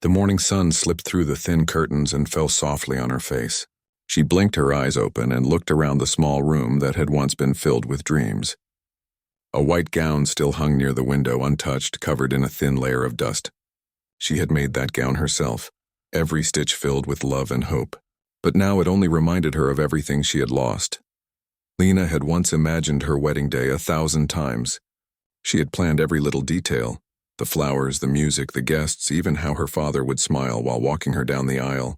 The morning sun slipped through the thin curtains and fell softly on her face. She blinked her eyes open and looked around the small room that had once been filled with dreams. A white gown still hung near the window, untouched, covered in a thin layer of dust. She had made that gown herself, every stitch filled with love and hope. But now it only reminded her of everything she had lost. Lena had once imagined her wedding day 1,000 times. She had planned every little detail, the flowers, the music, the guests, even how her father would smile while walking her down the aisle.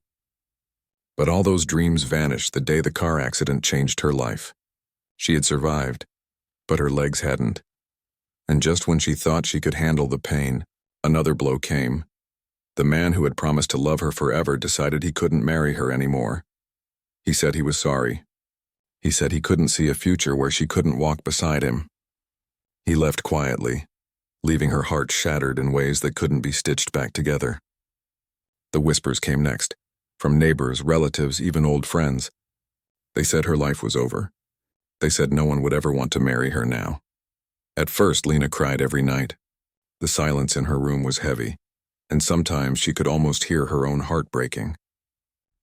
But all those dreams vanished the day the car accident changed her life. She had survived, but her legs hadn't. And just when she thought she could handle the pain, another blow came. The man who had promised to love her forever decided he couldn't marry her anymore. He said he was sorry. He said he couldn't see a future where she couldn't walk beside him. He left quietly, leaving her heart shattered in ways that couldn't be stitched back together. The whispers came next, from neighbors, relatives, even old friends. They said her life was over. They said no one would ever want to marry her now. At first, Lena cried every night. The silence in her room was heavy, and sometimes she could almost hear her own heart breaking.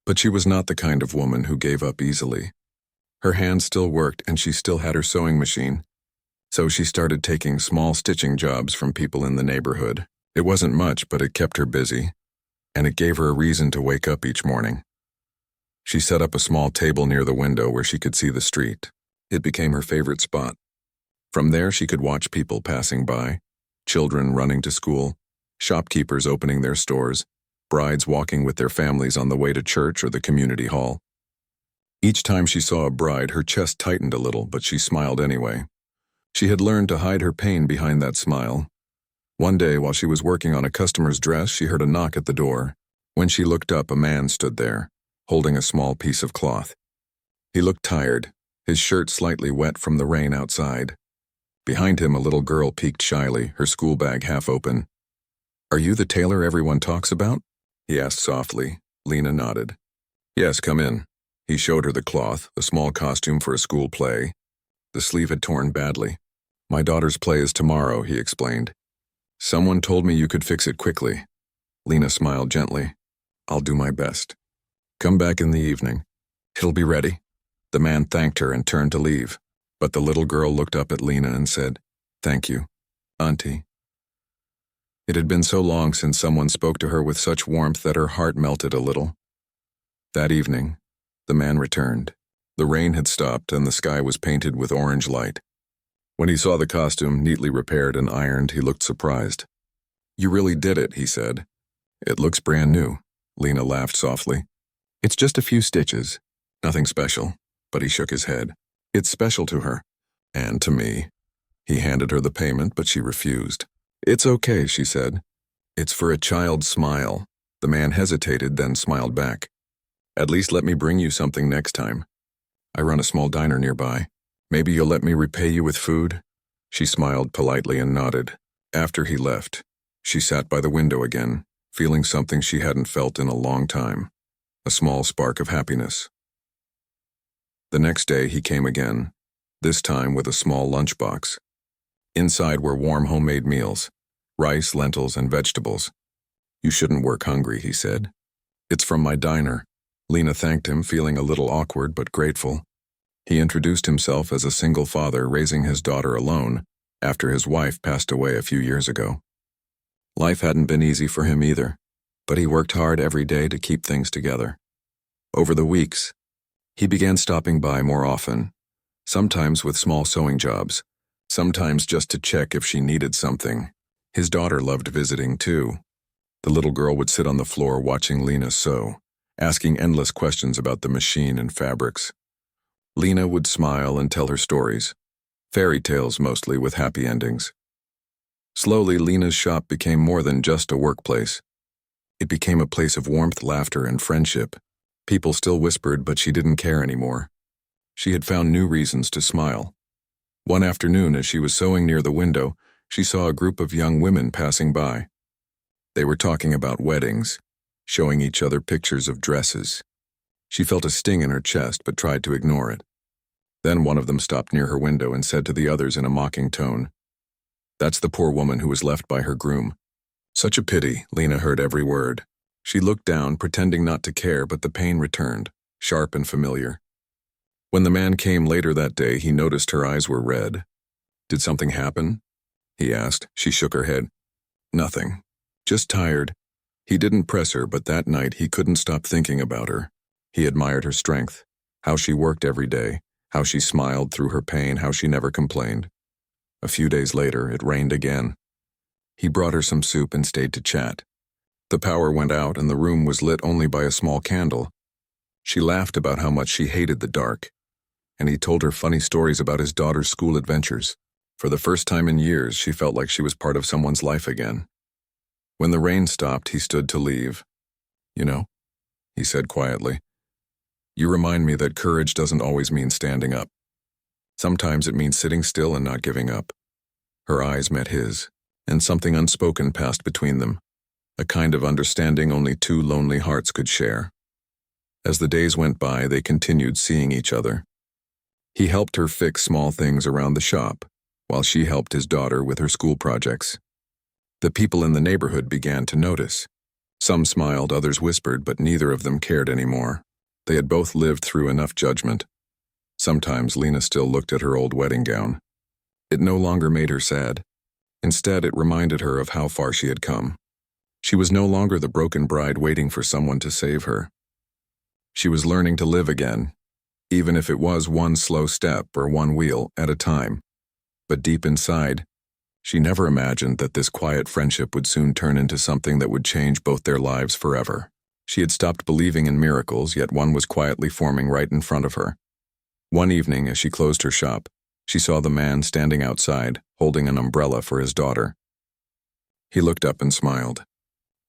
But she was not the kind of woman who gave up easily. Her hands still worked, and she still had her sewing machine. So she started taking small stitching jobs from people in the neighborhood. It wasn't much, but it kept her busy, and it gave her a reason to wake up each morning. She set up a small table near the window where she could see the street. It became her favorite spot. From there, she could watch people passing by, children running to school, shopkeepers opening their stores, brides walking with their families on the way to church or the community hall. Each time she saw a bride, her chest tightened a little, but she smiled anyway. She had learned to hide her pain behind that smile. One day, while she was working on a customer's dress, she heard a knock at the door. When she looked up, a man stood there, holding a small piece of cloth. He looked tired, his shirt slightly wet from the rain outside. Behind him, a little girl peeked shyly, her school bag half open. "Are you the tailor everyone talks about?" he asked softly. Lena nodded. "Yes, come in." He showed her the cloth, a small costume for a school play. The sleeve had torn badly. "My daughter's play is tomorrow," he explained. "Someone told me you could fix it quickly." Lena smiled gently. "I'll do my best. Come back in the evening. It'll be ready." The man thanked her and turned to leave, but the little girl looked up at Lena and said, "Thank you, Auntie." It had been so long since someone spoke to her with such warmth that her heart melted a little. That evening, the man returned. The rain had stopped and the sky was painted with orange light. When he saw the costume neatly repaired and ironed, he looked surprised. "You really did it," he said. "It looks brand new." Lena laughed softly. "It's just a few stitches. Nothing special." But he shook his head. "It's special to her. And to me." He handed her the payment, but she refused. "It's okay," she said. "It's for a child's smile." The man hesitated, then smiled back. "At least let me bring you something next time. I run a small diner nearby. Maybe you'll let me repay you with food?" She smiled politely and nodded. After he left, she sat by the window again, feeling something she hadn't felt in a long time, a small spark of happiness. The next day he came again, this time with a small lunchbox. Inside were warm homemade meals, rice, lentils, and vegetables. "You shouldn't work hungry," he said. "It's from my diner." Lena thanked him, feeling a little awkward but grateful. He introduced himself as a single father raising his daughter alone after his wife passed away a few years ago. Life hadn't been easy for him either, but he worked hard every day to keep things together. Over the weeks, he began stopping by more often, sometimes with small sewing jobs, sometimes just to check if she needed something. His daughter loved visiting too. The little girl would sit on the floor watching Lena sew, asking endless questions about the machine and fabrics. Lena would smile and tell her stories, fairy tales mostly with happy endings. Slowly, Lena's shop became more than just a workplace. It became a place of warmth, laughter, and friendship. People still whispered, but she didn't care anymore. She had found new reasons to smile. One afternoon, as she was sewing near the window, she saw a group of young women passing by. They were talking about weddings, showing each other pictures of dresses. She felt a sting in her chest, but tried to ignore it. Then one of them stopped near her window and said to the others in a mocking tone, "That's the poor woman who was left by her groom." "Such a pity," Lena heard every word. She looked down, pretending not to care, but the pain returned, sharp and familiar. When the man came later that day, he noticed her eyes were red. "Did something happen?" he asked. She shook her head. "Nothing. Just tired." He didn't press her, but that night he couldn't stop thinking about her. He admired her strength, how she worked every day, how she smiled through her pain, how she never complained. A few days later, it rained again. He brought her some soup and stayed to chat. The power went out and the room was lit only by a small candle. She laughed about how much she hated the dark, and he told her funny stories about his daughter's school adventures. For the first time in years, she felt like she was part of someone's life again. When the rain stopped, he stood to leave. "You know," he said quietly, "you remind me that courage doesn't always mean standing up. Sometimes it means sitting still and not giving up." Her eyes met his, and something unspoken passed between them, a kind of understanding only two lonely hearts could share. As the days went by, they continued seeing each other. He helped her fix small things around the shop, while she helped his daughter with her school projects. The people in the neighborhood began to notice. Some smiled, others whispered, but neither of them cared anymore. They had both lived through enough judgment. Sometimes Lena still looked at her old wedding gown. It no longer made her sad. Instead, it reminded her of how far she had come. She was no longer the broken bride waiting for someone to save her. She was learning to live again, even if it was one slow step or one wheel at a time. But deep inside, she never imagined that this quiet friendship would soon turn into something that would change both their lives forever. She had stopped believing in miracles, yet one was quietly forming right in front of her. One evening, as she closed her shop, she saw the man standing outside, holding an umbrella for his daughter. He looked up and smiled.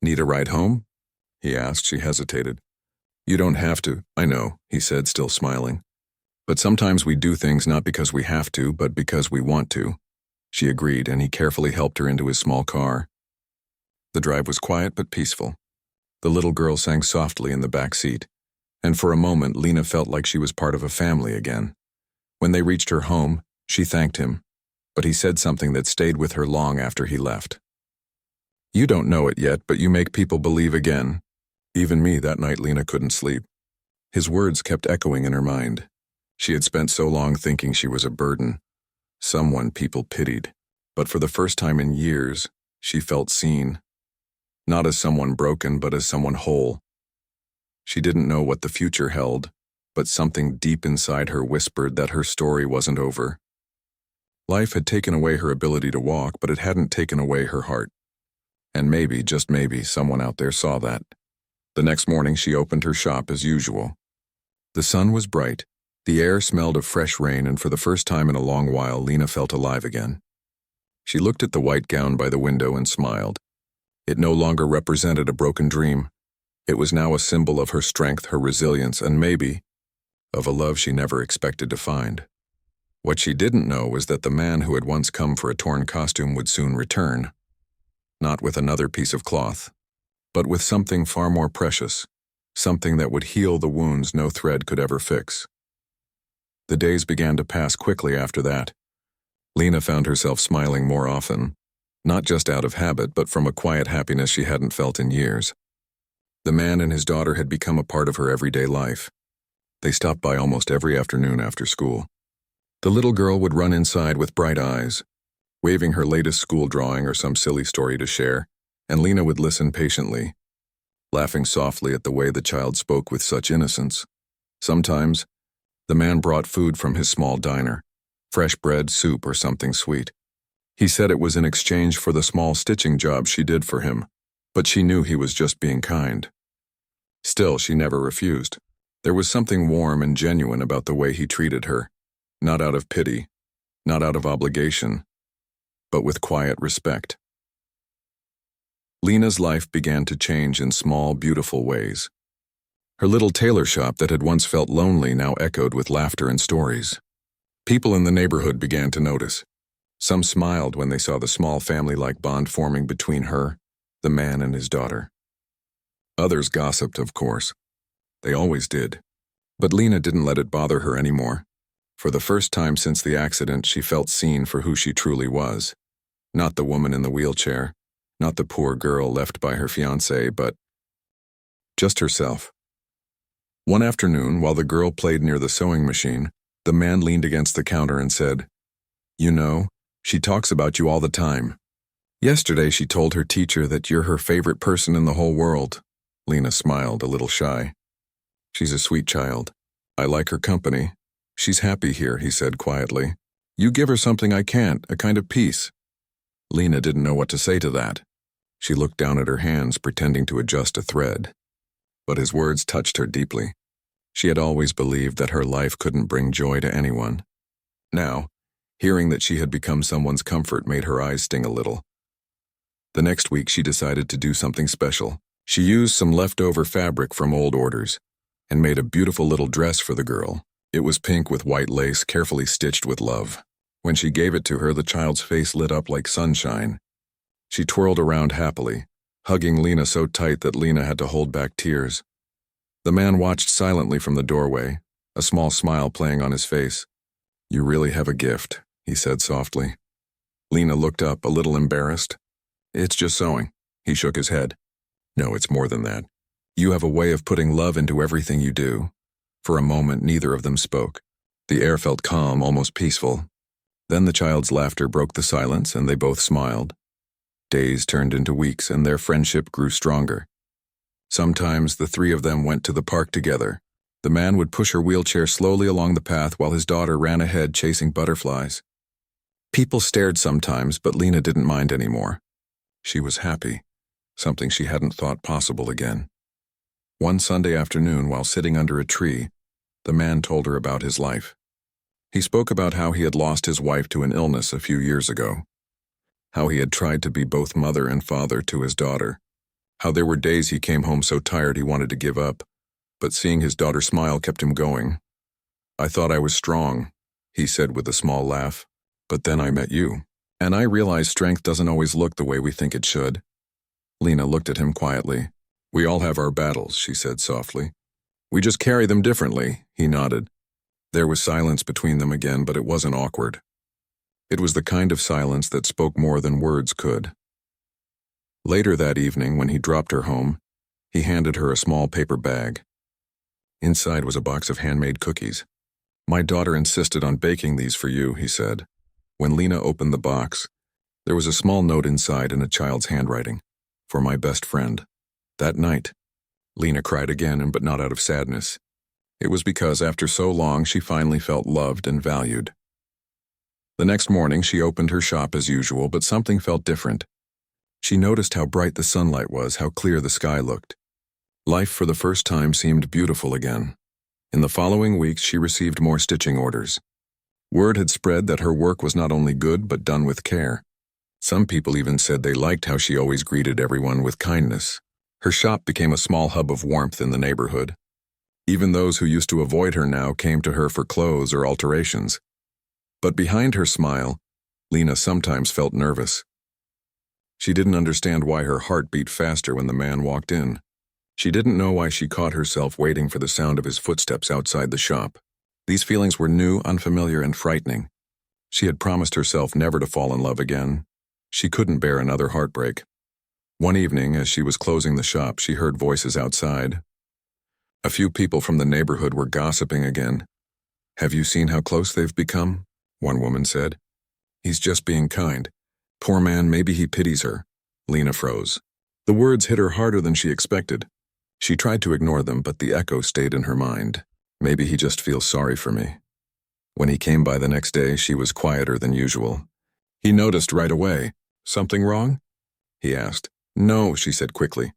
"Need a ride home?" he asked. She hesitated. "You don't have to, I know," he said, still smiling. "But sometimes we do things not because we have to, but because we want to." She agreed, and he carefully helped her into his small car. The drive was quiet but peaceful. The little girl sang softly in the back seat, and for a moment Lena felt like she was part of a family again. When they reached her home, she thanked him, but he said something that stayed with her long after he left. "You don't know it yet, but you make people believe again." Even me, that night Lena couldn't sleep. His words kept echoing in her mind. She had spent so long thinking she was a burden, someone people pitied. But for the first time in years, she felt seen. Not as someone broken, but as someone whole. She didn't know what the future held, but something deep inside her whispered that her story wasn't over. Life had taken away her ability to walk, but it hadn't taken away her heart. And maybe, just maybe, someone out there saw that. The next morning she opened her shop as usual. The sun was bright, the air smelled of fresh rain, and for the first time in a long while Lena felt alive again. She looked at the white gown by the window and smiled. It no longer represented a broken dream. It was now a symbol of her strength, her resilience, and maybe of a love she never expected to find. What she didn't know was that the man who had once come for a torn costume would soon return. Not with another piece of cloth, but with something far more precious, something that would heal the wounds no thread could ever fix. The days began to pass quickly after that. Lena found herself smiling more often, not just out of habit, but from a quiet happiness she hadn't felt in years. The man and his daughter had become a part of her everyday life. They stopped by almost every afternoon after school. The little girl would run inside with bright eyes, waving her latest school drawing or some silly story to share, and Lena would listen patiently, laughing softly at the way the child spoke with such innocence. Sometimes, the man brought food from his small diner, fresh bread, soup, or something sweet. He said it was in exchange for the small stitching job she did for him, but she knew he was just being kind. Still, she never refused. There was something warm and genuine about the way he treated her, not out of pity, not out of obligation, but with quiet respect. Lena's life began to change in small, beautiful ways. Her little tailor shop that had once felt lonely now echoed with laughter and stories. People in the neighborhood began to notice. Some smiled when they saw the small family-like bond forming between her, the man, and his daughter. Others gossiped, of course. They always did. But Lena didn't let it bother her anymore. For the first time since the accident, she felt seen for who she truly was. Not the woman in the wheelchair, not the poor girl left by her fiancé, but just herself. One afternoon, while the girl played near the sewing machine, the man leaned against the counter and said, "You know, she talks about you all the time. Yesterday she told her teacher that you're her favorite person in the whole world." Lena smiled, a little shy. "She's a sweet child. I like her company. She's happy here," he said quietly. "You give her something I can't, a kind of peace." Lena didn't know what to say to that. She looked down at her hands, pretending to adjust a thread. But his words touched her deeply. She had always believed that her life couldn't bring joy to anyone. Now, hearing that she had become someone's comfort made her eyes sting a little. The next week she decided to do something special. She used some leftover fabric from old orders and made a beautiful little dress for the girl. It was pink with white lace, carefully stitched with love. When she gave it to her, the child's face lit up like sunshine. She twirled around happily, hugging Lena so tight that Lena had to hold back tears. The man watched silently from the doorway, a small smile playing on his face. "You really have a gift," he said softly. Lena looked up, a little embarrassed. "It's just sewing." He shook his head. "No, it's more than that. You have a way of putting love into everything you do." For a moment, neither of them spoke. The air felt calm, almost peaceful. Then the child's laughter broke the silence, and they both smiled. Days turned into weeks, and their friendship grew stronger. Sometimes the three of them went to the park together. The man would push her wheelchair slowly along the path while his daughter ran ahead chasing butterflies. People stared sometimes, but Lena didn't mind anymore. She was happy, something she hadn't thought possible again. One Sunday afternoon, while sitting under a tree, the man told her about his life. He spoke about how he had lost his wife to an illness a few years ago, how he had tried to be both mother and father to his daughter, how there were days he came home so tired he wanted to give up, but seeing his daughter smile kept him going. "I thought I was strong," he said with a small laugh, "but then I met you, and I realized strength doesn't always look the way we think it should." Lena looked at him quietly. "We all have our battles," she said softly. "We just carry them differently," he nodded. There was silence between them again, but it wasn't awkward. It was the kind of silence that spoke more than words could. Later that evening, when he dropped her home, he handed her a small paper bag. Inside was a box of handmade cookies. "My daughter insisted on baking these for you," he said. When Lena opened the box, there was a small note inside in a child's handwriting. "For my best friend." That night, Lena cried again, but not out of sadness. It was because after so long she finally felt loved and valued. The next morning she opened her shop as usual, but something felt different. She noticed how bright the sunlight was, how clear the sky looked. Life for the first time seemed beautiful again. In the following weeks she received more stitching orders. Word had spread that her work was not only good but done with care. Some people even said they liked how she always greeted everyone with kindness. Her shop became a small hub of warmth in the neighborhood. Even those who used to avoid her now came to her for clothes or alterations. But behind her smile, Lena sometimes felt nervous. She didn't understand why her heart beat faster when the man walked in. She didn't know why she caught herself waiting for the sound of his footsteps outside the shop. These feelings were new, unfamiliar, and frightening. She had promised herself never to fall in love again. She couldn't bear another heartbreak. One evening, as she was closing the shop, she heard voices outside. A few people from the neighborhood were gossiping again. "Have you seen how close they've become?" one woman said. "He's just being kind. Poor man, maybe he pities her." Lena froze. The words hit her harder than she expected. She tried to ignore them, but the echo stayed in her mind. Maybe he just feels sorry for me. When he came by the next day, she was quieter than usual. He noticed right away. "Something wrong?" he asked. "No," she said quickly.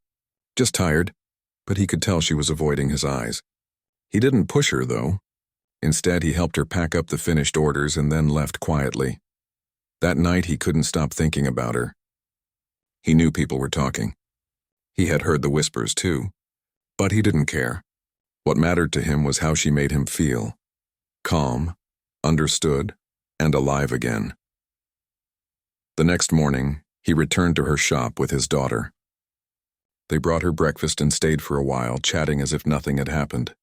"Just tired." But he could tell she was avoiding his eyes. He didn't push her, though. Instead, he helped her pack up the finished orders and then left quietly. That night, he couldn't stop thinking about her. He knew people were talking. He had heard the whispers, too. But he didn't care. What mattered to him was how she made him feel. Calm, understood, and alive again. The next morning, he returned to her shop with his daughter. They brought her breakfast and stayed for a while, chatting as if nothing had happened.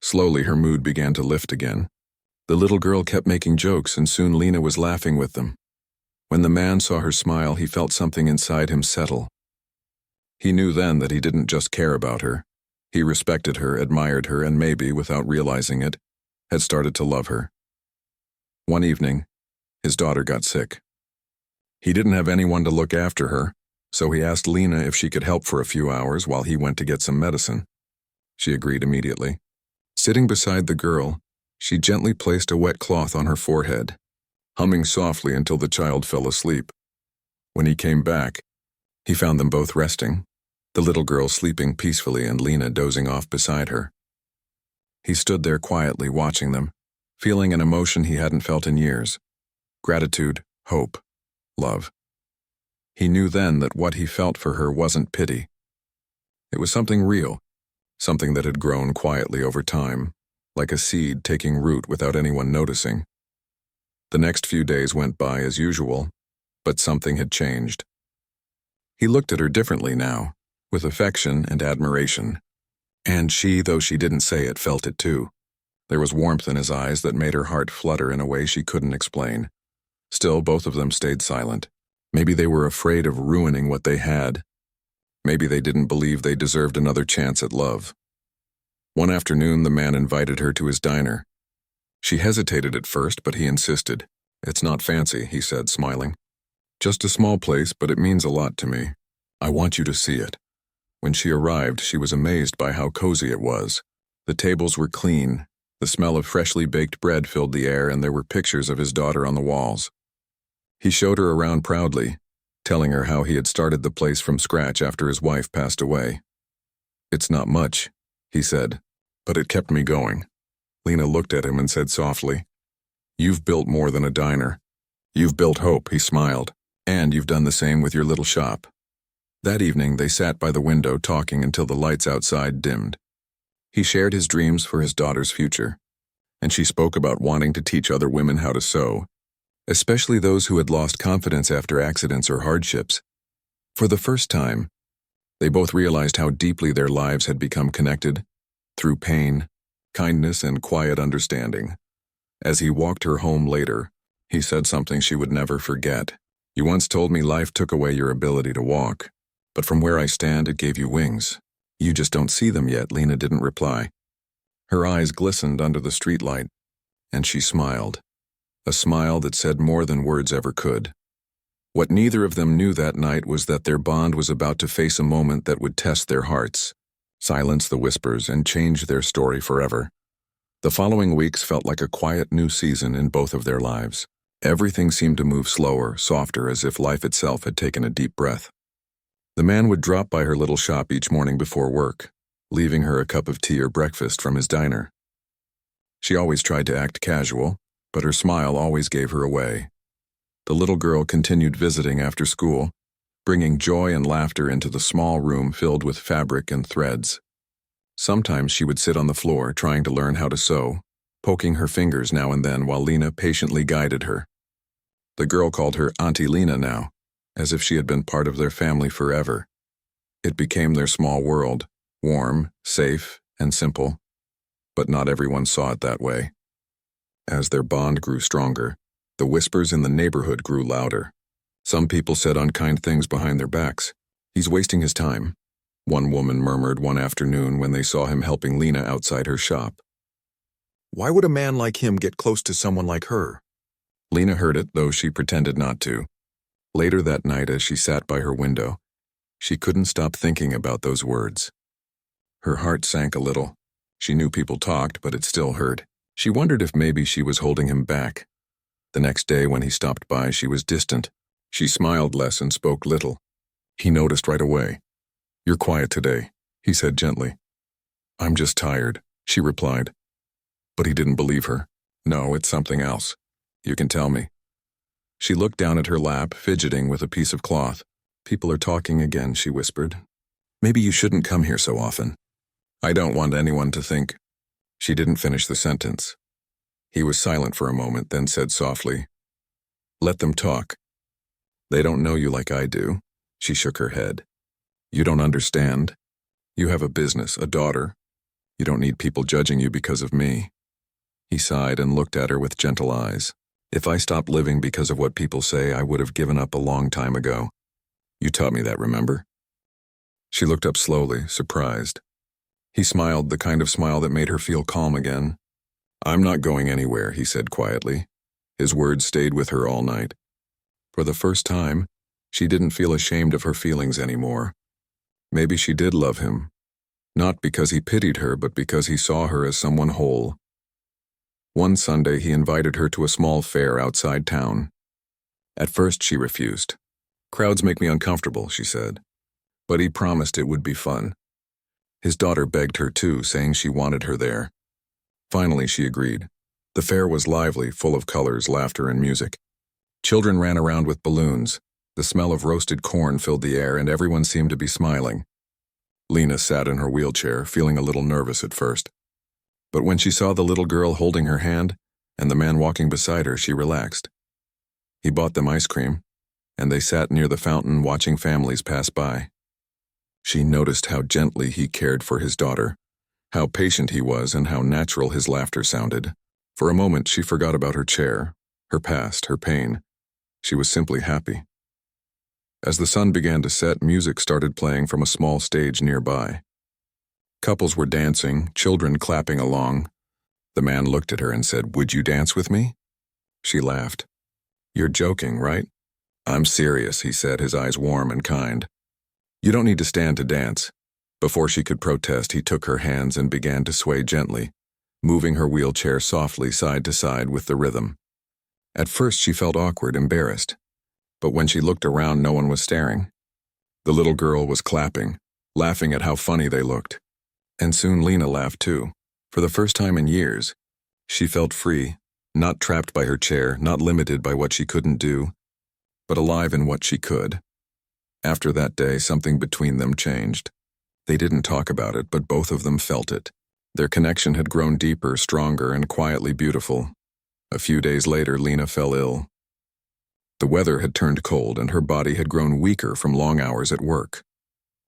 Slowly, her mood began to lift again. The little girl kept making jokes, and soon Lena was laughing with them. When the man saw her smile, he felt something inside him settle. He knew then that he didn't just care about her. He respected her, admired her, and maybe, without realizing it, had started to love her. One evening, his daughter got sick. He didn't have anyone to look after her, so he asked Lena if she could help for a few hours while he went to get some medicine. She agreed immediately. Sitting beside the girl, she gently placed a wet cloth on her forehead, humming softly until the child fell asleep. When he came back, he found them both resting, the little girl sleeping peacefully and Lena dozing off beside her. He stood there quietly watching them, feeling an emotion he hadn't felt in years: gratitude, hope, love. He knew then that what he felt for her wasn't pity. It was something real, something that had grown quietly over time, like a seed taking root without anyone noticing. The next few days went by as usual, but something had changed. He looked at her differently now, with affection and admiration. And she, though she didn't say it, felt it too. There was warmth in his eyes that made her heart flutter in a way she couldn't explain. Still, both of them stayed silent. Maybe they were afraid of ruining what they had. Maybe they didn't believe they deserved another chance at love. One afternoon, the man invited her to his diner. She hesitated at first, but he insisted. "It's not fancy," he said, smiling. "Just a small place, but it means a lot to me. I want you to see it." When she arrived, she was amazed by how cozy it was. The tables were clean, the smell of freshly baked bread filled the air, and there were pictures of his daughter on the walls. He showed her around proudly, telling her how he had started the place from scratch after his wife passed away. "It's not much," he said, "but it kept me going." Lena looked at him and said softly, "You've built more than a diner. You've built hope," he smiled, "and you've done the same with your little shop." That evening, they sat by the window talking until the lights outside dimmed. He shared his dreams for his daughter's future, and she spoke about wanting to teach other women how to sew, especially those who had lost confidence after accidents or hardships. For the first time, they both realized how deeply their lives had become connected, through pain, kindness, and quiet understanding. As he walked her home later, he said something she would never forget. "You once told me life took away your ability to walk, but from where I stand, it gave you wings. You just don't see them yet." Lena didn't reply. Her eyes glistened under the streetlight, and she smiled. A smile that said more than words ever could. What neither of them knew that night was that their bond was about to face a moment that would test their hearts, silence the whispers, and change their story forever. The following weeks felt like a quiet new season in both of their lives. Everything seemed to move slower, softer, as if life itself had taken a deep breath. The man would drop by her little shop each morning before work, leaving her a cup of tea or breakfast from his diner. She always tried to act casual, but her smile always gave her away. The little girl continued visiting after school, bringing joy and laughter into the small room filled with fabric and threads. Sometimes she would sit on the floor trying to learn how to sew, poking her fingers now and then while Lena patiently guided her. The girl called her Auntie Lena now, as if she had been part of their family forever. It became their small world, warm, safe, and simple. But not everyone saw it that way. As their bond grew stronger, the whispers in the neighborhood grew louder. Some people said unkind things behind their backs. "He's wasting his time," one woman murmured one afternoon when they saw him helping Lena outside her shop. "Why would a man like him get close to someone like her?" Lena heard it, though she pretended not to. Later that night, as she sat by her window, she couldn't stop thinking about those words. Her heart sank a little. She knew people talked, but it still hurt. She wondered if maybe she was holding him back. The next day when he stopped by, she was distant. She smiled less and spoke little. He noticed right away. "You're quiet today," he said gently. "I'm just tired," she replied. But he didn't believe her. "No, it's something else. You can tell me." She looked down at her lap, fidgeting with a piece of cloth. "People are talking again," she whispered. "Maybe you shouldn't come here so often." "I don't want anyone to think—" She didn't finish the sentence. He was silent for a moment, then said softly, "Let them talk. They don't know you like I do." She shook her head. "You don't understand. You have a business, a daughter. You don't need people judging you because of me." He sighed and looked at her with gentle eyes. "If I stopped living because of what people say, I would have given up a long time ago. You taught me that, remember?" She looked up slowly, surprised. He smiled, the kind of smile that made her feel calm again. "I'm not going anywhere," he said quietly. His words stayed with her all night. For the first time, she didn't feel ashamed of her feelings anymore. Maybe she did love him. Not because he pitied her, but because he saw her as someone whole. One Sunday, he invited her to a small fair outside town. At first, she refused. "Crowds make me uncomfortable," she said. But he promised it would be fun. His daughter begged her too, saying she wanted her there. Finally, she agreed. The fair was lively, full of colors, laughter, and music. Children ran around with balloons. The smell of roasted corn filled the air, and everyone seemed to be smiling. Lena sat in her wheelchair, feeling a little nervous at first. But when she saw the little girl holding her hand and the man walking beside her, she relaxed. He bought them ice cream, and they sat near the fountain watching families pass by. She noticed how gently he cared for his daughter, how patient he was, and how natural his laughter sounded. For a moment, she forgot about her chair, her past, her pain. She was simply happy. As the sun began to set, music started playing from a small stage nearby. Couples were dancing, children clapping along. The man looked at her and said, "Would you dance with me?" She laughed. "You're joking, right?" "I'm serious," he said, his eyes warm and kind. "You don't need to stand to dance." Before she could protest, he took her hands and began to sway gently, moving her wheelchair softly side to side with the rhythm. At first, she felt awkward, embarrassed. But when she looked around, no one was staring. The little girl was clapping, laughing at how funny they looked. And soon Lena laughed too. For the first time in years, she felt free, not trapped by her chair, not limited by what she couldn't do, but alive in what she could. After that day, something between them changed. They didn't talk about it, but both of them felt it. Their connection had grown deeper, stronger, and quietly beautiful. A few days later, Lena fell ill. The weather had turned cold, and her body had grown weaker from long hours at work.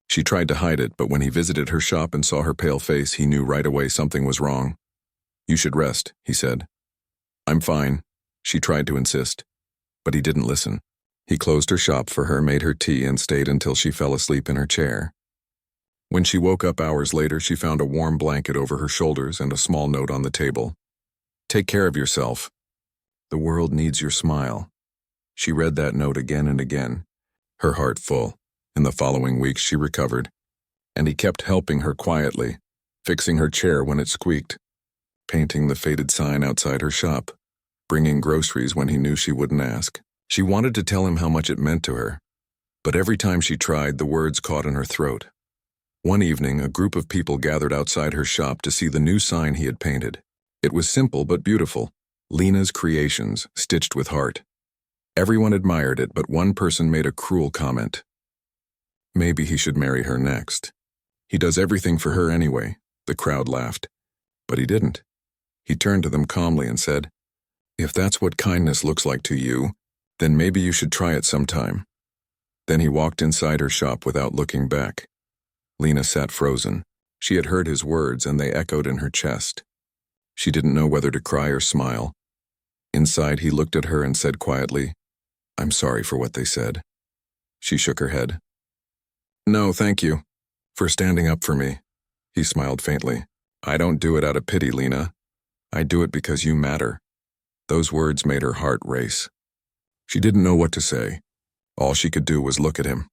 She tried to hide it, but when he visited her shop and saw her pale face, he knew right away something was wrong. "You should rest," he said. "I'm fine," she tried to insist, but he didn't listen. He closed her shop for her, made her tea, and stayed until she fell asleep in her chair. When she woke up hours later, she found a warm blanket over her shoulders and a small note on the table. "Take care of yourself. The world needs your smile." She read that note again and again, her heart full. In the following weeks, she recovered, and he kept helping her quietly, fixing her chair when it squeaked, painting the faded sign outside her shop, bringing groceries when he knew she wouldn't ask. She wanted to tell him how much it meant to her, but every time she tried, the words caught in her throat. One evening, a group of people gathered outside her shop to see the new sign he had painted. It was simple but beautiful, Lena's Creations, stitched with heart. Everyone admired it, but one person made a cruel comment. Maybe he should marry her next. "He does everything for her anyway," the crowd laughed. But he didn't. He turned to them calmly and said, "If that's what kindness looks like to you, then maybe you should try it sometime." Then he walked inside her shop without looking back. Lena sat frozen. She had heard his words, and they echoed in her chest. She didn't know whether to cry or smile. Inside, he looked at her and said quietly, "I'm sorry for what they said." She shook her head. "No, thank you for standing up for me." He smiled faintly. "I don't do it out of pity, Lena. I do it because you matter." Those words made her heart race. She didn't know what to say. All she could do was look at him.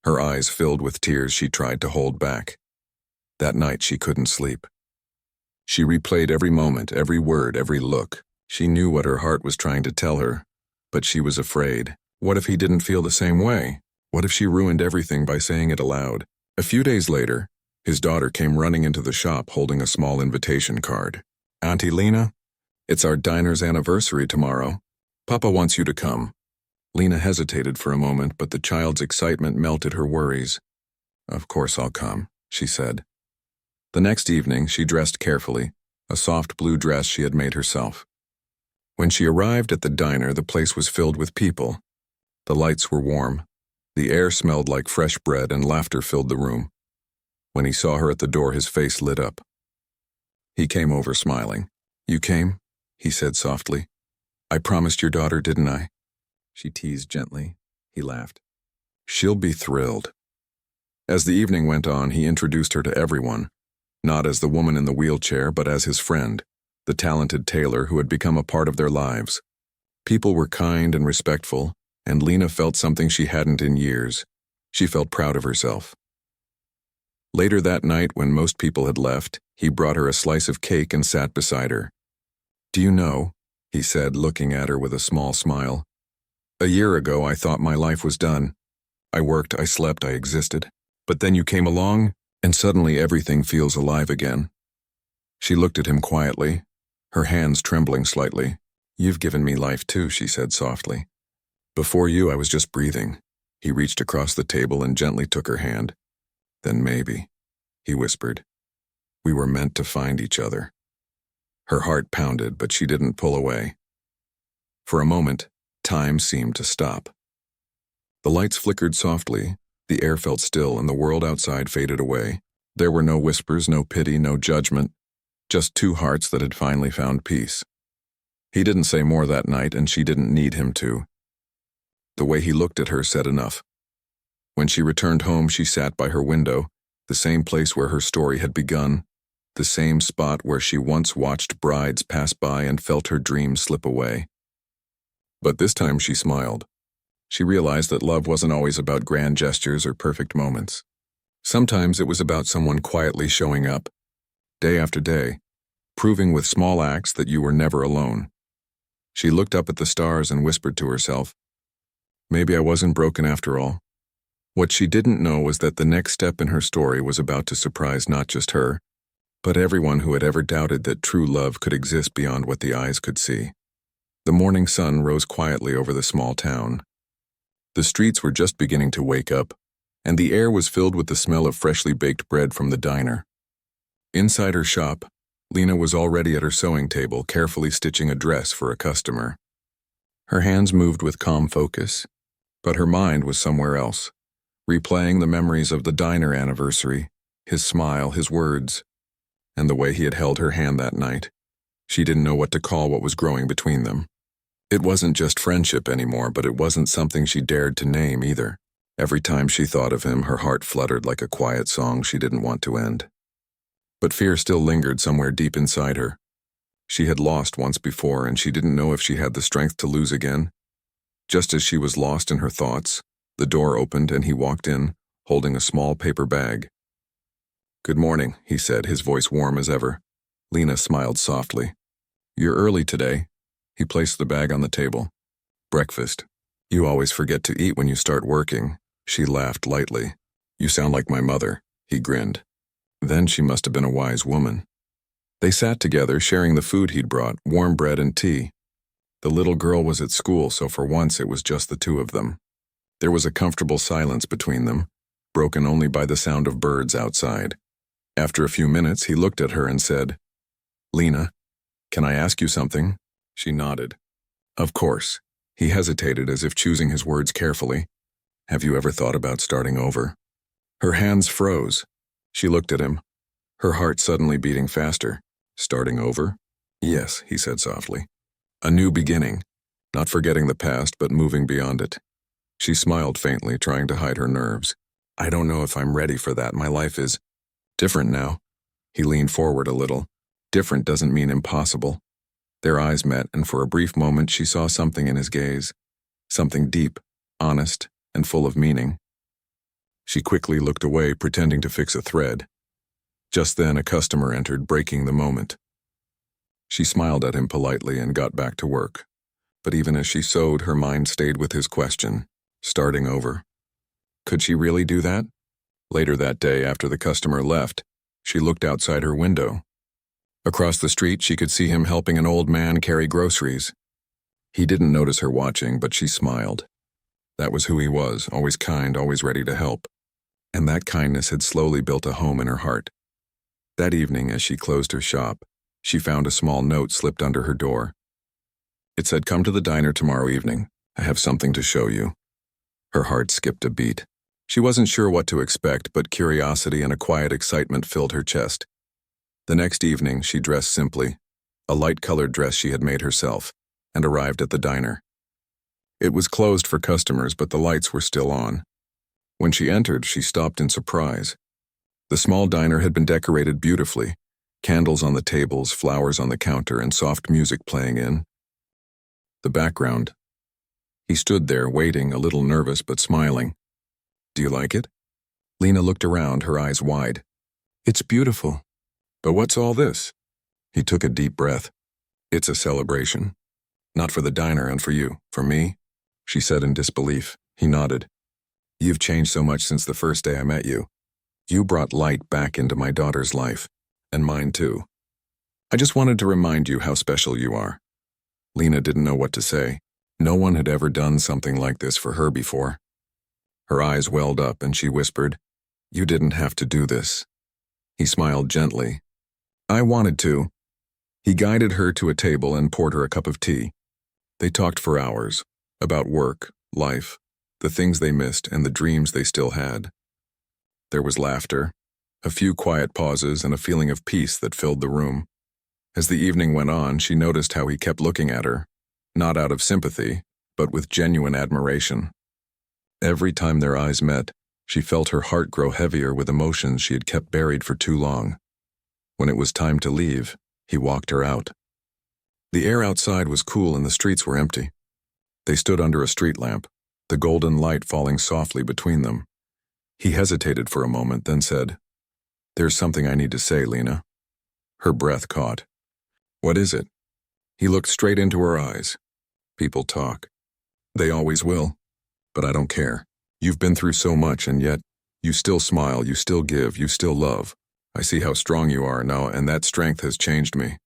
Her eyes filled with tears she tried to hold back. That night she couldn't sleep. She replayed every moment, every word, every look. She knew what her heart was trying to tell her, but she was afraid. What if he didn't feel the same way? What if she ruined everything by saying it aloud? A few days later, his daughter came running into the shop holding a small invitation card. "Auntie Lena, it's our diner's anniversary tomorrow. Papa wants you to come." Lena hesitated for a moment, but the child's excitement melted her worries. "Of course I'll come," she said. The next evening, she dressed carefully, a soft blue dress she had made herself. When she arrived at the diner, the place was filled with people. The lights were warm. The air smelled like fresh bread, and laughter filled the room. When he saw her at the door, his face lit up. He came over smiling. "You came?" he said softly. "I promised your daughter, didn't I?" She teased gently. He laughed. "She'll be thrilled." As the evening went on, he introduced her to everyone, not as the woman in the wheelchair, but as his friend, the talented tailor who had become a part of their lives. People were kind and respectful, and Lena felt something she hadn't in years. She felt proud of herself. Later that night, when most people had left, he brought her a slice of cake and sat beside her. "Do you know," he said, looking at her with a small smile, "a year ago I thought my life was done. I worked, I slept, I existed. But then you came along, and suddenly everything feels alive again." She looked at him quietly, her hands trembling slightly. "You've given me life too," she said softly. "Before you, I was just breathing." He reached across the table and gently took her hand. "Then maybe," he whispered, "we were meant to find each other." Her heart pounded, but she didn't pull away. For a moment, time seemed to stop. The lights flickered softly, the air felt still, and the world outside faded away. There were no whispers, no pity, no judgment, just two hearts that had finally found peace. He didn't say more that night, and she didn't need him to. The way he looked at her said enough. When she returned home, she sat by her window, the same place where her story had begun, the same spot where she once watched brides pass by and felt her dreams slip away. But this time she smiled. She realized that love wasn't always about grand gestures or perfect moments. Sometimes it was about someone quietly showing up, day after day, proving with small acts that you were never alone. She looked up at the stars and whispered to herself, "Maybe I wasn't broken after all." What she didn't know was that the next step in her story was about to surprise not just her, but everyone who had ever doubted that true love could exist beyond what the eyes could see. The morning sun rose quietly over the small town. The streets were just beginning to wake up, and the air was filled with the smell of freshly baked bread from the diner. Inside her shop, Lena was already at her sewing table, carefully stitching a dress for a customer. Her hands moved with calm focus, but her mind was somewhere else, replaying the memories of the diner anniversary, his smile, his words, and the way he had held her hand that night. She didn't know what to call what was growing between them. It wasn't just friendship anymore, but it wasn't something she dared to name either. Every time she thought of him, her heart fluttered like a quiet song she didn't want to end. But fear still lingered somewhere deep inside her. She had lost once before, and she didn't know if she had the strength to lose again. Just as she was lost in her thoughts, the door opened and he walked in, holding a small paper bag. "Good morning," he said, his voice warm as ever. Lena smiled softly. "You're early today." He placed the bag on the table. "Breakfast. You always forget to eat when you start working." She laughed lightly. "You sound like my mother," he grinned. Then she must have been a wise woman. They sat together, sharing the food he'd brought, warm bread and tea. The little girl was at school, so for once it was just the two of them. There was a comfortable silence between them, broken only by the sound of birds outside. After a few minutes, he looked at her and said, "Lena, can I ask you something?" She nodded. "Of course." He hesitated, as if choosing his words carefully. "Have you ever thought about starting over?" Her hands froze. She looked at him, her heart suddenly beating faster. "Starting over?" "Yes," he said softly. "A new beginning, not forgetting the past, but moving beyond it." She smiled faintly, trying to hide her nerves. "I don't know if I'm ready for that. My life is different now." He leaned forward a little. Different doesn't mean impossible. Their eyes met, and for a brief moment she saw something in his gaze. Something deep, honest, and full of meaning. She quickly looked away, pretending to fix a thread. Just then a customer entered, breaking the moment. She smiled at him politely and got back to work. But even as she sewed, her mind stayed with his question, starting over. Could she really do that? Later that day, after the customer left, she looked outside her window. Across the street, she could see him helping an old man carry groceries. He didn't notice her watching, but she smiled. That was who he was, always kind, always ready to help. And that kindness had slowly built a home in her heart. That evening, as she closed her shop, she found a small note slipped under her door. It said, "Come to the diner tomorrow evening. I have something to show you." Her heart skipped a beat. She wasn't sure what to expect, but curiosity and a quiet excitement filled her chest. The next evening, she dressed simply, a light-colored dress she had made herself, and arrived at the diner. It was closed for customers, but the lights were still on. When she entered, she stopped in surprise. The small diner had been decorated beautifully, candles on the tables, flowers on the counter, and soft music playing in the background. He stood there, waiting, a little nervous but smiling. "Do you like it?" Lena looked around, her eyes wide. "It's beautiful. But what's all this?" He took a deep breath. "It's a celebration. Not for the diner and for you, for me," she said in disbelief. He nodded. "You've changed so much since the first day I met you. You brought light back into my daughter's life, and mine too. I just wanted to remind you how special you are." Lena didn't know what to say. No one had ever done something like this for her before. Her eyes welled up and she whispered, "You didn't have to do this." He smiled gently. "I wanted to." He guided her to a table and poured her a cup of tea. They talked for hours, about work, life, the things they missed and the dreams they still had. There was laughter, a few quiet pauses, and a feeling of peace that filled the room. As the evening went on, she noticed how he kept looking at her, not out of sympathy, but with genuine admiration. Every time their eyes met, she felt her heart grow heavier with emotions she had kept buried for too long. When it was time to leave, he walked her out. The air outside was cool and the streets were empty. They stood under a street lamp, the golden light falling softly between them. He hesitated for a moment, then said, "There's something I need to say, Lena." Her breath caught. "What is it?" He looked straight into her eyes. "People talk. They always will. But I don't care. You've been through so much, and yet you still smile, you still give, you still love. I see how strong you are now, and that strength has changed me."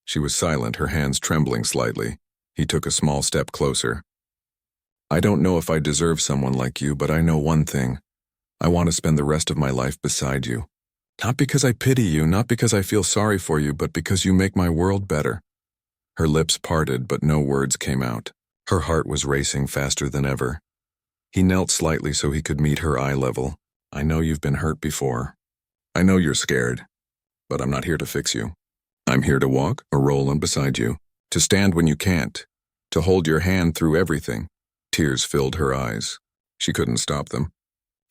She was silent, her hands trembling slightly. He took a small step closer. "I don't know if I deserve someone like you, but I know one thing. I want to spend the rest of my life beside you. Not because I pity you, not because I feel sorry for you, but because you make my world better." Her lips parted, but no words came out. Her heart was racing faster than ever. He knelt slightly so he could meet her eye level. "I know you've been hurt before. I know you're scared. But I'm not here to fix you. I'm here to walk or roll on beside you, to stand when you can't, to hold your hand through everything." Tears filled her eyes. She couldn't stop them.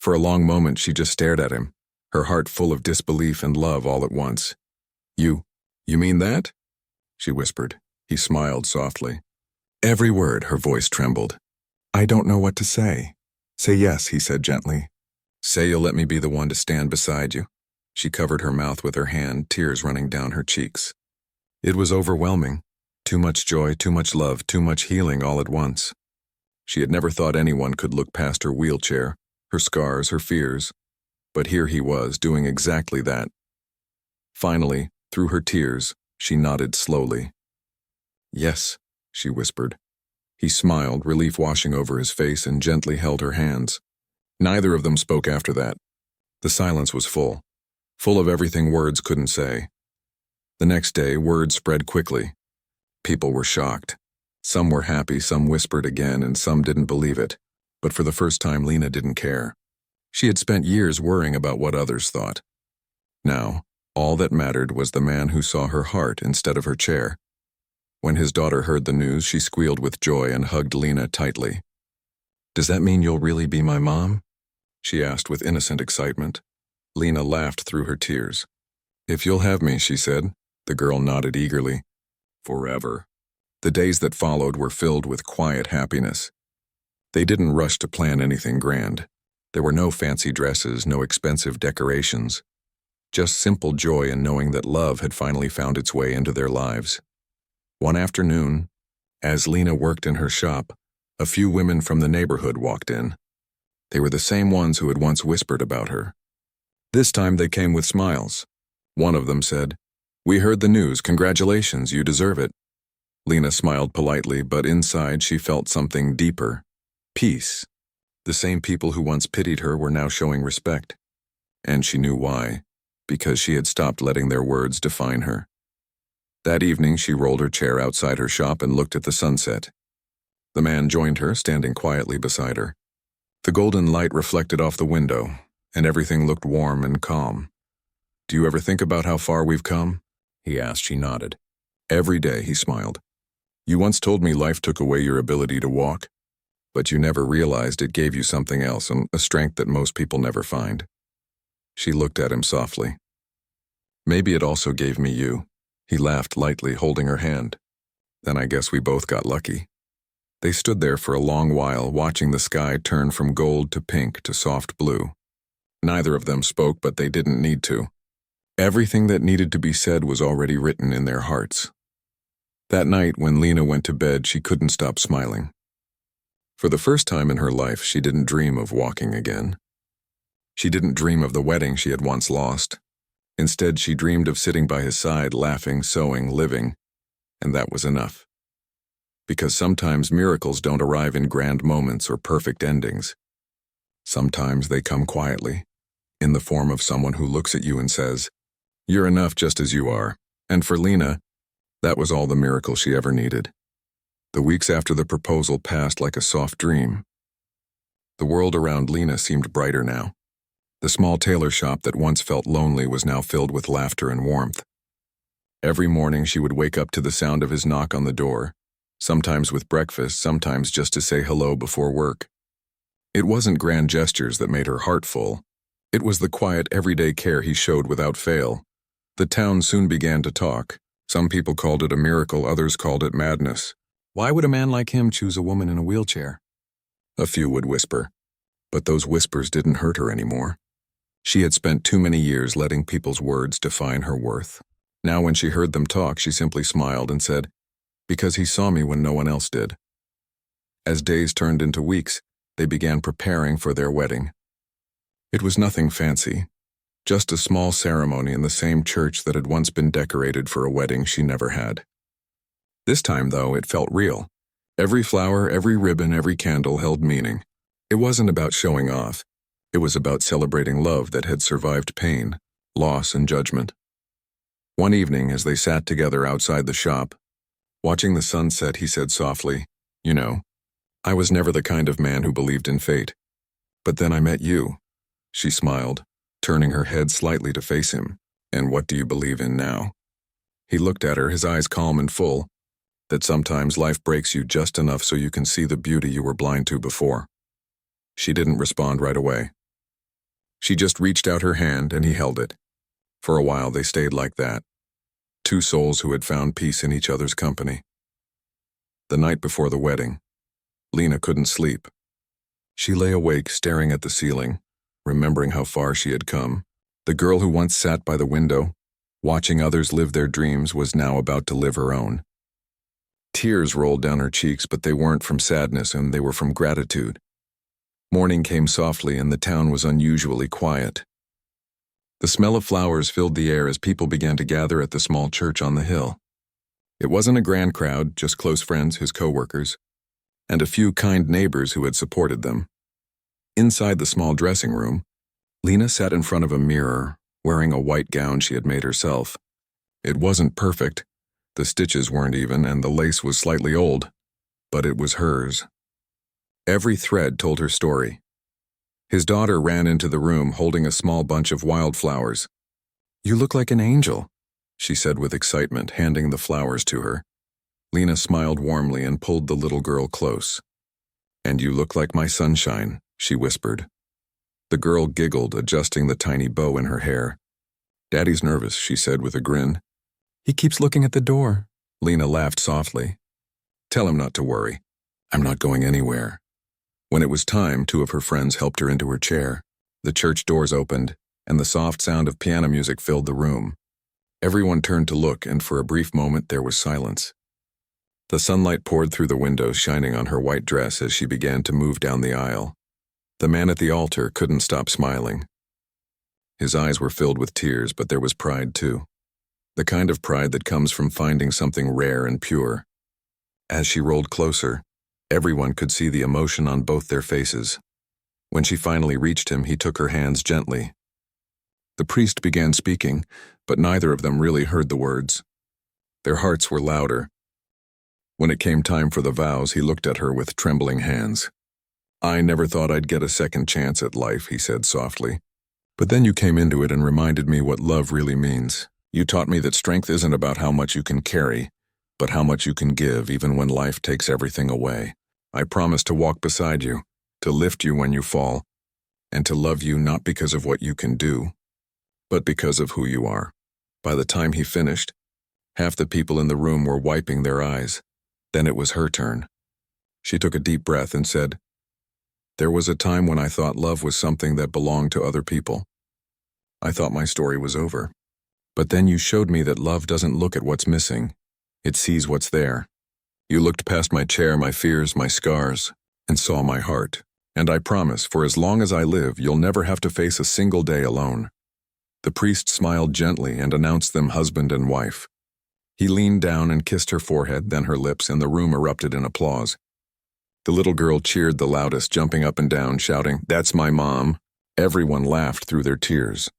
For a long moment she just stared at him, her heart full of disbelief and love all at once. You mean that?" she whispered. He smiled softly. Every word, her voice trembled. "I don't know what to say." "Say yes," he said gently. "Say you'll let me be the one to stand beside you." She covered her mouth with her hand, tears running down her cheeks. It was overwhelming. Too much joy, too much love, too much healing all at once. She had never thought anyone could look past her wheelchair, her scars, her fears. But here he was, doing exactly that. Finally, through her tears, she nodded slowly. "Yes," she whispered. He smiled, relief washing over his face, and gently held her hands. Neither of them spoke after that. The silence was full of everything words couldn't say. The next day, word spread quickly. People were shocked. Some were happy, some whispered again, and some didn't believe it. But for the first time, Lena didn't care. She had spent years worrying about what others thought. Now, all that mattered was the man who saw her heart instead of her chair. When his daughter heard the news, she squealed with joy and hugged Lena tightly. "Does that mean you'll really be my mom?" she asked with innocent excitement. Lena laughed through her tears. "If you'll have me," she said. The girl nodded eagerly. Forever. The days that followed were filled with quiet happiness. They didn't rush to plan anything grand. There were no fancy dresses, no expensive decorations. Just simple joy in knowing that love had finally found its way into their lives. One afternoon, as Lena worked in her shop, a few women from the neighborhood walked in. They were the same ones who had once whispered about her. This time they came with smiles. One of them said, "We heard the news. Congratulations, you deserve it." Lena smiled politely, but inside she felt something deeper. Peace. The same people who once pitied her were now showing respect. And she knew why, because she had stopped letting their words define her. That evening she rolled her chair outside her shop and looked at the sunset. The man joined her, standing quietly beside her. The golden light reflected off the window, and everything looked warm and calm. "Do you ever think about how far we've come?" he asked. She nodded. "Every day," he smiled. "You once told me life took away your ability to walk. but you never realized it gave you something else, a strength that most people never find. She looked at him softly. Maybe it also gave me you. He laughed lightly, holding her hand. Then I guess we both got lucky. They stood there for a long while, watching the sky turn from gold to pink to soft blue. Neither of them spoke, but they didn't need to. Everything that needed to be said was already written in their hearts. That night, when Lena went to bed, she couldn't stop smiling. For the first time in her life, she didn't dream of walking again. She didn't dream of the wedding she had once lost. Instead, she dreamed of sitting by his side, laughing, sewing, living, and that was enough. Because sometimes miracles don't arrive in grand moments or perfect endings. Sometimes they come quietly, in the form of someone who looks at you and says, "You're enough just as you are." And for Lena, that was all the miracle she ever needed. The weeks after the proposal passed like a soft dream. The world around Lena seemed brighter now. The small tailor shop that once felt lonely was now filled with laughter and warmth. Every morning she would wake up to the sound of his knock on the door, sometimes with breakfast, sometimes just to say hello before work. It wasn't grand gestures that made her heart full. It was the quiet, everyday care he showed without fail. The town soon began to talk. Some people called it a miracle, others called it madness. Why would a man like him choose a woman in a wheelchair? A few would whisper, but those whispers didn't hurt her anymore. She had spent too many years letting people's words define her worth. Now when she heard them talk, she simply smiled and said, "Because he saw me when no one else did." As days turned into weeks, they began preparing for their wedding. It was nothing fancy, just a small ceremony in the same church that had once been decorated for a wedding she never had. This time, though, it felt real. Every flower, every ribbon, every candle held meaning. It wasn't about showing off. It was about celebrating love that had survived pain, loss, and judgment. One evening, as they sat together outside the shop, watching the sunset, he said softly, "You know, I was never the kind of man who believed in fate. But then I met you." She smiled, turning her head slightly to face him. "And what do you believe in now?" He looked at her, his eyes calm and full. "That sometimes life breaks you just enough so you can see the beauty you were blind to before." She didn't respond right away. She just reached out her hand and he held it. For a while they stayed like that, two souls who had found peace in each other's company. The night before the wedding, Lena couldn't sleep. She lay awake staring at the ceiling, remembering how far she had come. The girl who once sat by the window, watching others live their dreams, was now about to live her own. Tears rolled down her cheeks, but they weren't from sadness, and they were from gratitude. Morning came softly, and the town was unusually quiet. The smell of flowers filled the air as people began to gather at the small church on the hill. It wasn't a grand crowd, just close friends, his co-workers, and a few kind neighbors who had supported them. Inside the small dressing room, Lena sat in front of a mirror, wearing a white gown she had made herself. It wasn't perfect, the stitches weren't even, and the lace was slightly old, but it was hers. Every thread told her story. His daughter ran into the room holding a small bunch of wildflowers. "You look like an angel," she said with excitement, handing the flowers to her. Lena smiled warmly and pulled the little girl close. "And you look like my sunshine," she whispered. The girl giggled, adjusting the tiny bow in her hair. "Daddy's nervous," she said with a grin. "He keeps looking at the door." Lena laughed softly. "Tell him not to worry. I'm not going anywhere." When it was time, two of her friends helped her into her chair. The church doors opened, and the soft sound of piano music filled the room. Everyone turned to look, and for a brief moment there was silence. The sunlight poured through the windows, shining on her white dress as she began to move down the aisle. The man at the altar couldn't stop smiling. His eyes were filled with tears, but there was pride too. The kind of pride that comes from finding something rare and pure. As she rolled closer, everyone could see the emotion on both their faces. When she finally reached him, he took her hands gently. The priest began speaking, but neither of them really heard the words. Their hearts were louder. When it came time for the vows, he looked at her with trembling hands. "I never thought I'd get a second chance at life," he said softly. "But then you came into it and reminded me what love really means. You taught me that strength isn't about how much you can carry, but how much you can give even when life takes everything away." I promise to walk beside you, to lift you when you fall, and to love you not because of what you can do, but because of who you are." By the time he finished, half the people in the room were wiping their eyes. Then it was her turn. She took a deep breath and said, "There was a time when I thought love was something that belonged to other people. I thought my story was over. But then you showed me that love doesn't look at what's missing. It sees what's there. You looked past my chair, my fears, my scars, and saw my heart. And I promise, for as long as I live, you'll never have to face a single day alone." The priest smiled gently and announced them husband and wife. He leaned down and kissed her forehead, then her lips, and the room erupted in applause. The little girl cheered the loudest, jumping up and down, shouting, "That's my mom." Everyone laughed through their tears.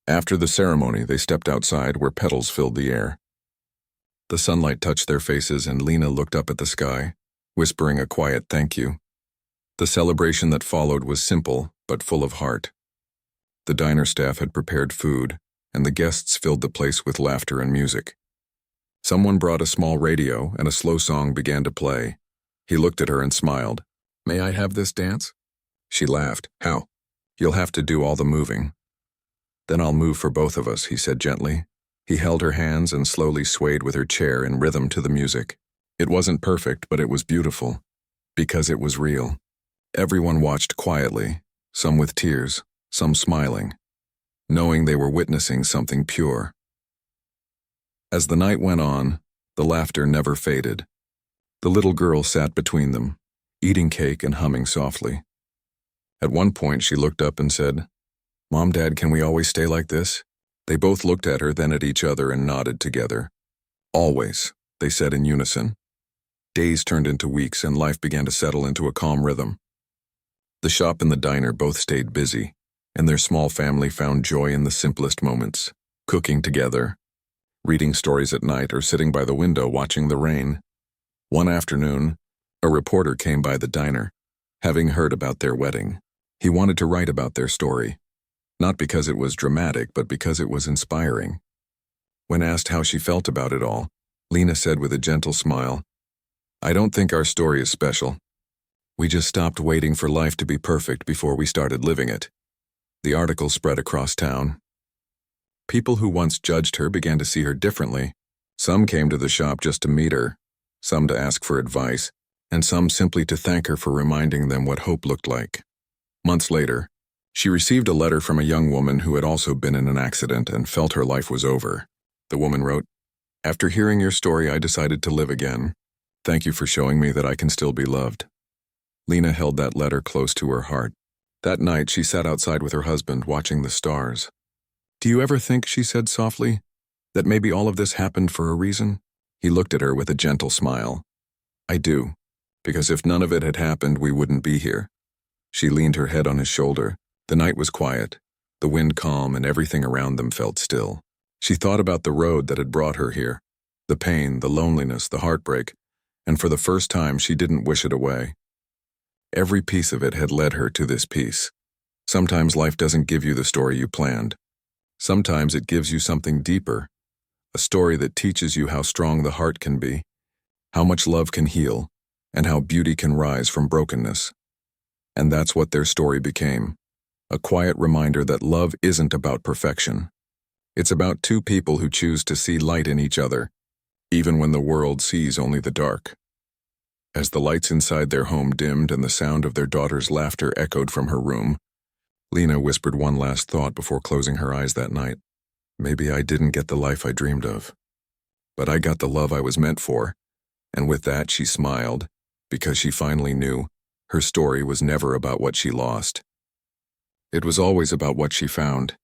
After the ceremony, they stepped outside where petals filled the air. The sunlight touched their faces and Lena looked up at the sky, whispering a quiet thank you. The celebration that followed was simple, but full of heart. The diner staff had prepared food, and the guests filled the place with laughter and music. Someone brought a small radio, and a slow song began to play. He looked at her and smiled. "May I have this dance?" She laughed. "How?" "You'll have to do all the moving." "Then I'll move for both of us," he said gently. He held her hands and slowly swayed with her chair in rhythm to the music. It wasn't perfect, but it was beautiful, because it was real. Everyone watched quietly, some with tears, some smiling, knowing they were witnessing something pure. As the night went on, the laughter never faded. The little girl sat between them, eating cake and humming softly. At one point she looked up and said, "Mom, Dad, can we always stay like this?" They both looked at her, then at each other, and nodded together. "Always," they said in unison. Days turned into weeks, and life began to settle into a calm rhythm. The shop and the diner both stayed busy, and their small family found joy in the simplest moments, cooking together, reading stories at night, or sitting by the window watching the rain. One afternoon, a reporter came by the diner, having heard about their wedding. He wanted to write about their story, not because it was dramatic, but because it was inspiring. When asked how she felt about it all, Lena said with a gentle smile, "I don't think our story is special. We just stopped waiting for life to be perfect before we started living it." The article spread across town. People who once judged her began to see her differently. Some came to the shop just to meet her, some to ask for advice, and some simply to thank her for reminding them what hope looked like. Months later, she received a letter from a young woman who had also been in an accident and felt her life was over. The woman wrote, "After hearing your story, I decided to live again. Thank you for showing me that I can still be loved." Lena held that letter close to her heart. That night, she sat outside with her husband, watching the stars. "Do you ever think," she said softly, "that maybe all of this happened for a reason?" He looked at her with a gentle smile. "I do, because if none of it had happened, we wouldn't be here." She leaned her head on his shoulder. The night was quiet, the wind calm, and everything around them felt still. She thought about the road that had brought her here, the pain, the loneliness, the heartbreak, and for the first time she didn't wish it away. Every piece of it had led her to this peace. Sometimes life doesn't give you the story you planned. Sometimes it gives you something deeper, a story that teaches you how strong the heart can be, how much love can heal, and how beauty can rise from brokenness. And that's what their story became, a quiet reminder that love isn't about perfection. It's about two people who choose to see light in each other, even when the world sees only the dark. As the lights inside their home dimmed and the sound of their daughter's laughter echoed from her room, Lena whispered one last thought before closing her eyes that night. "Maybe I didn't get the life I dreamed of, but I got the love I was meant for." And with that, she smiled, because she finally knew her story was never about what she lost. It was always about what she found.